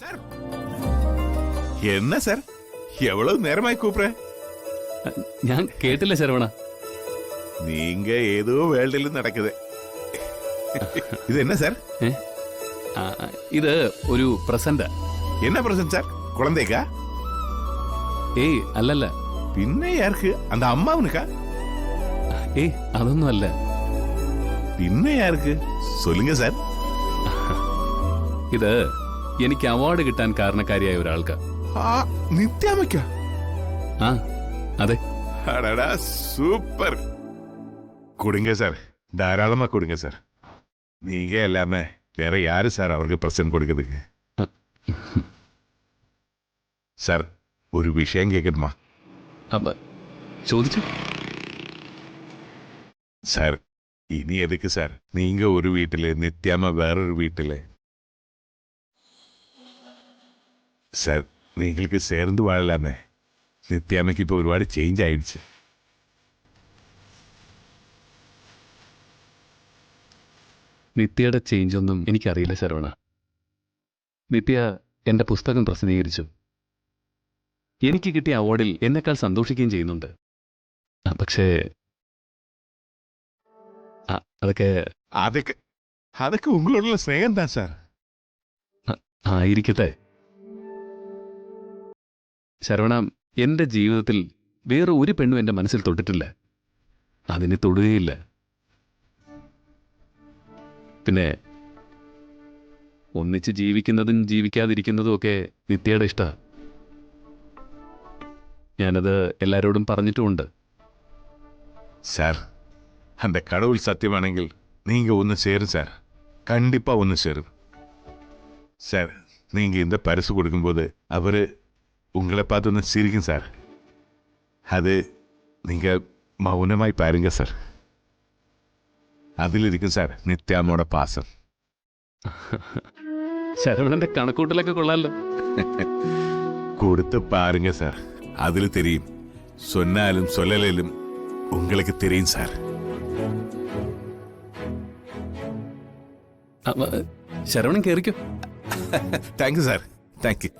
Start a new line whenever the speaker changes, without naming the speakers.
Sir என்ன sir எவ்வளவு நேரமாய் கூப்பிடுற?
ഞാൻ കേട്ടില്ല ശരവണ.
நீங்க ஏதோ வேர்ல்டில் நடக்குது. இது என்ன சார்?
ഇത് ഒരു പ്രസന്റ്.
என்ன பிரசன்ட் சார்? குழந்தைக்கா?
ഏയ് അല്ലല്ല.
പിന്നെ யாருக்கு? அந்த அம்மாவுனுக்கா?
ഏയ് അതൊന്നും അല്ല.
പിന്നെ யாருக்கு? சொல்லுங்க சார்.
ഇത് എനിക്ക് അവാർഡ് കിട്ടാൻ കാരണക്കാരിയായ ഒരാൾക്ക്.
നിത്യാമയ്ക്ക?
ആ അതെ.
அடடா சூப்பர். கொடுங்க சார், தாராளமா கொடுங்க சார். நீங்க எல்லாமே வேற யாரு சார் அவருக்கு பிரசன்ட் கொடுக்கிறதுக்கு? சார் ஒரு விஷயம் கேட்கணுமா?
ചോദിച്ചു.
சார் இனி எதுக்கு சார் நீங்க ஒரு வீட்டில் நித்யாம வேறொரு வீட்டில்? சார் നിങ്ങൾക്ക് சேர்ந்து வாழலாமே. നിത്യാമയ്ക്ക് ഇപ്പോൾ ഒരുപാട് ചേഞ്ച് ആയിடுச்சு.
നിത്യയുടെ ചേഞ്ച് ഒന്നും എനിക്കറിയില്ല ശരവണ. നിത്യ എൻ്റെ പുസ്തകം പ്രസിദ്ധീകരിച്ചു. എനിക്ക് കിട്ടിയ അവാർഡിൽ എന്നെക്കാൾ സന്തോഷിക്കുകയും ചെയ്യുന്നുണ്ട്. പക്ഷേ അതൊക്കെ
അതൊക്കെ അതൊക്കെ ഉങ്ങളോടുള്ള സ്നേഹം താ സാർ.
ആയിരിക്കട്ടെ ശരവണ. എൻ്റെ ജീവിതത്തിൽ വേറെ ഒരു പെണ്ണും എൻ്റെ മനസ്സിൽ തൊട്ടിട്ടില്ല, അതിനെ തൊടുകയില്ല. പിന്നെ ഒന്നിച്ച് ജീവിക്കുന്നതും ജീവിക്കാതിരിക്കുന്നതും ഒക്കെ നിത്യയുടെ ഇഷ്ടമാണ്. ഞാനത് എല്ലാവരോടും പറഞ്ഞിട്ടുമുണ്ട്.
சார் அந்த கடவுள் சத்தியமானெങ്കിൽ நீங்க ஒன்று சேரும் சார், கண்டிப்பா ஒன்று சேரும் சார். நீங்க இந்த பரிசு கொடுக்கும்போது அவரு உங்களை பார்த்து ஒன்று சிரிக்கும் சார். அது நீங்க மௌனமாய் பாருங்க சார். அதிலிருக்கும் சார் நித்யாமோட பாசம்.
ശരവണന്റെ കണക്കൂട്ടലൊക്കെ കൊള്ളാലോ.
கொடுத்து பாருங்க சார், அதுல தெரியும். சொன்னாலும் சொல்லலும் உங்களுக்கு தெரியும் சார்.
ശരവണൻ കേറിക്കോ.
Thank you sir, thank you.